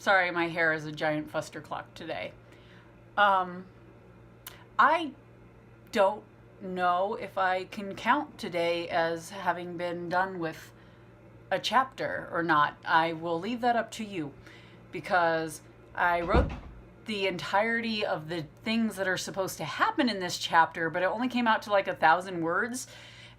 Sorry, my hair is a giant fustercluck today. Um, I don't know if I can count today as having been done with a chapter or not. I will leave that up to you because I wrote the entirety of the things that are supposed to happen in this chapter, but it only came out to like 1,000 words.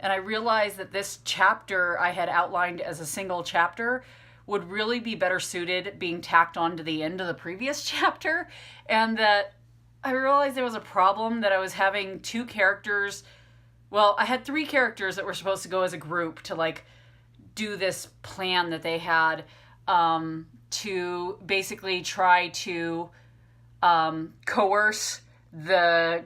And I realized that this chapter I had outlined as a single chapter would really be better suited being tacked on to the end of the previous chapter. And that I realized there was a problem that I was having two characters. Well, I had three characters that were supposed to go as a group to like do this plan that they had to basically try to coerce the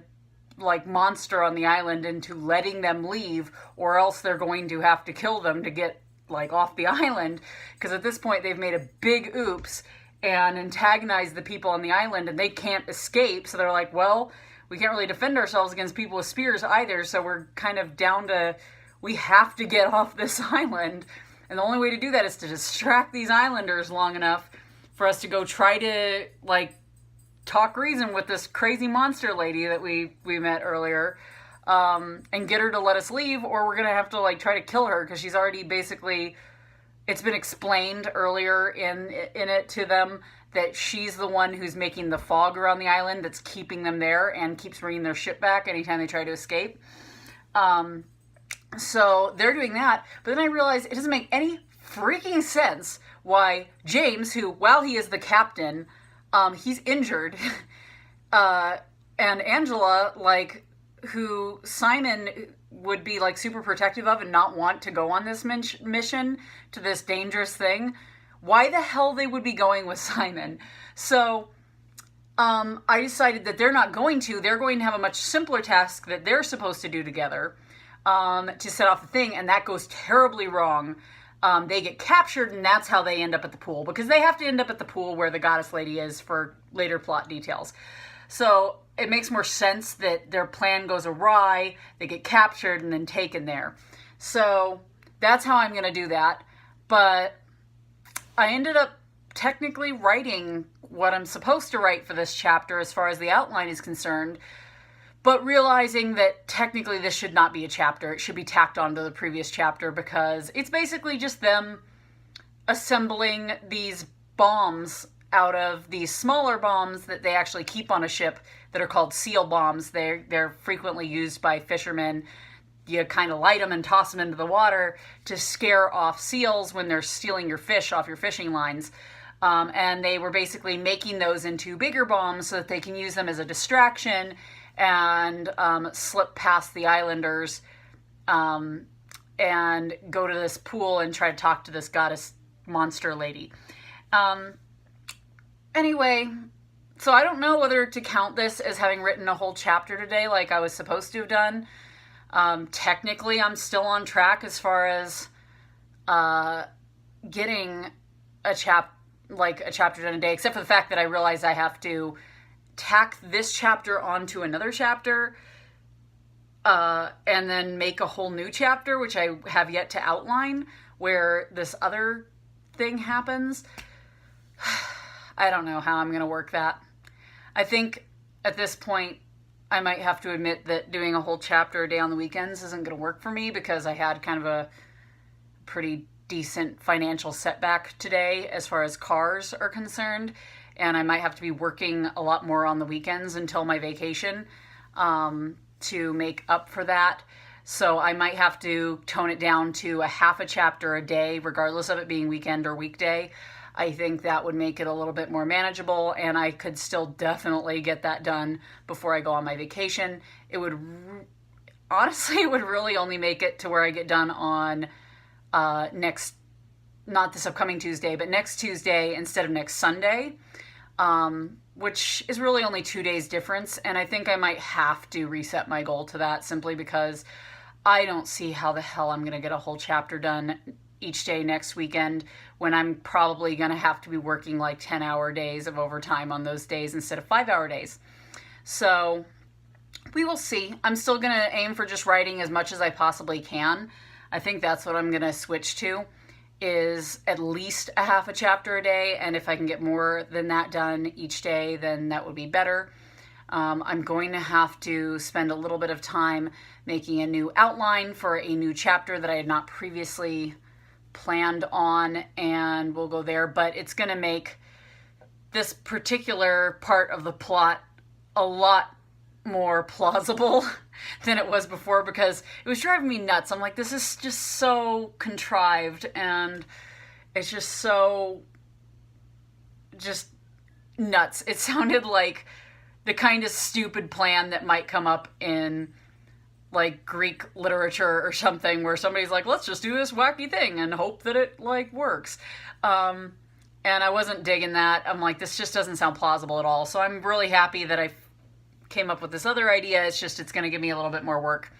like monster on the island into letting them leave, or else they're going to have to kill them to get like off the island, because at this point they've made a big oops and antagonized the people on the island and they can't escape. So they're like, well, we can't really defend ourselves against people with spears either, so we're kind of down to, we have to get off this island. And the only way to do that is to distract these islanders long enough for us to go try to like talk reason with this crazy monster lady that we met earlier, and get her to let us leave, or we're gonna have to like try to kill her because she's already basically, it's been explained earlier in it to them that she's the one who's making the fog around the island that's keeping them there and keeps bringing their ship back anytime they try to escape. So they're doing that, but then I realized it doesn't make any freaking sense why James, who, while he is the captain, he's injured, and Angela, like, who Simon would be, like, super protective of and not want to go on this mission to this dangerous thing, why the hell they would be going with Simon. So, I decided that they're not going to. They're going to have a much simpler task that they're supposed to do together, to set off the thing, and that goes terribly wrong. They get captured, and that's how they end up at the pool, because they have to end up at the pool where the goddess lady is for later plot details. So it makes more sense that their plan goes awry, they get captured, and then taken there. So that's how I'm going to do that. But I ended up technically writing what I'm supposed to write for this chapter as far as the outline is concerned, but realizing that technically this should not be a chapter. It should be tacked onto the previous chapter, because it's basically just them assembling these bombs out of these smaller bombs that they actually keep on a ship that are called seal bombs. They're frequently used by fishermen. You kind of light them and toss them into the water to scare off seals when they're stealing your fish off your fishing lines. And they were basically making those into bigger bombs so that they can use them as a distraction and slip past the islanders, and go to this pool and try to talk to this goddess monster lady. Anyway, so I don't know whether to count this as having written a whole chapter today like I was supposed to have done. Technically, I'm still on track as far as getting a chapter done a day, except for the fact that I realize I have to tack this chapter onto another chapter, and then make a whole new chapter, which I have yet to outline, where this other thing happens. I don't know how I'm going to work that. I think at this point I might have to admit that doing a whole chapter a day on the weekends isn't going to work for me, because I had kind of a pretty decent financial setback today as far as cars are concerned, and I might have to be working a lot more on the weekends until my vacation to make up for that. So I might have to tone it down to a half a chapter a day, regardless of it being weekend or weekday. I think that would make it a little bit more manageable, and I could still definitely get that done before I go on my vacation. It would, honestly, it would really only make it to where I get done on not this upcoming Tuesday, but next Tuesday instead of next Sunday, which is really only 2 days difference. And I think I might have to reset my goal to that, simply because I don't see how the hell I'm going to get a whole chapter done each day next weekend, when I'm probably going to have to be working like 10-hour days of overtime on those days instead of 5-hour days. So we will see. I'm still going to aim for just writing as much as I possibly can. I think that's what I'm going to switch to. is at least a half a chapter a day, and if I can get more than that done each day, then that would be better. I'm going to have to spend a little bit of time making a new outline for a new chapter that I had not previously planned on, and we'll go there, but it's going to make this particular part of the plot a lot more plausible than it was before, because it was driving me nuts. I'm like, this is just so contrived, and it's just so just nuts. It sounded like the kind of stupid plan that might come up in like Greek literature or something, where somebody's like, let's just do this wacky thing and hope that it like works. And I wasn't digging that. I'm like, this just doesn't sound plausible at all. So I'm really happy that I came up with this other idea. It's just, it's going to give me a little bit more work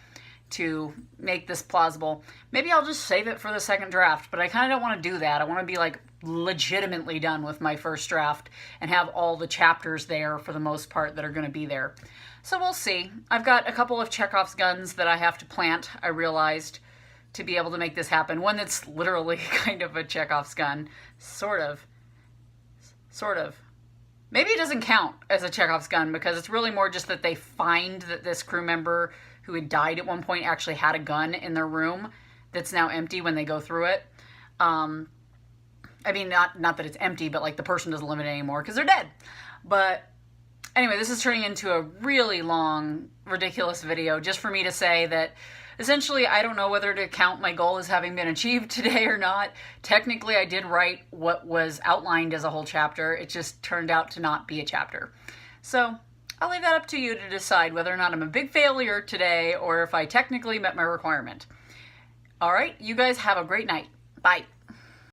to make this plausible. Maybe I'll just save it for the second draft, but I kind of don't want to do that. I want to be like legitimately done with my first draft and have all the chapters there for the most part that are going to be there. So we'll see. I've got a couple of Chekhov's guns that I have to plant, I realized, to be able to make this happen. One that's literally kind of a Chekhov's gun. Sort of. Maybe it doesn't count as a Chekhov's gun, because it's really more just that they find that this crew member who had died at one point actually had a gun in their room that's now empty when they go through it. I mean, not that it's empty, but like the person doesn't live in it anymore because they're dead. But anyway, this is turning into a really long, ridiculous video just for me to say that essentially I don't know whether to count my goal as having been achieved today or not. Technically, I did write what was outlined as a whole chapter. It just turned out to not be a chapter. So I'll leave that up to you to decide whether or not I'm a big failure today or if I technically met my requirement. All right, you guys have a great night. Bye.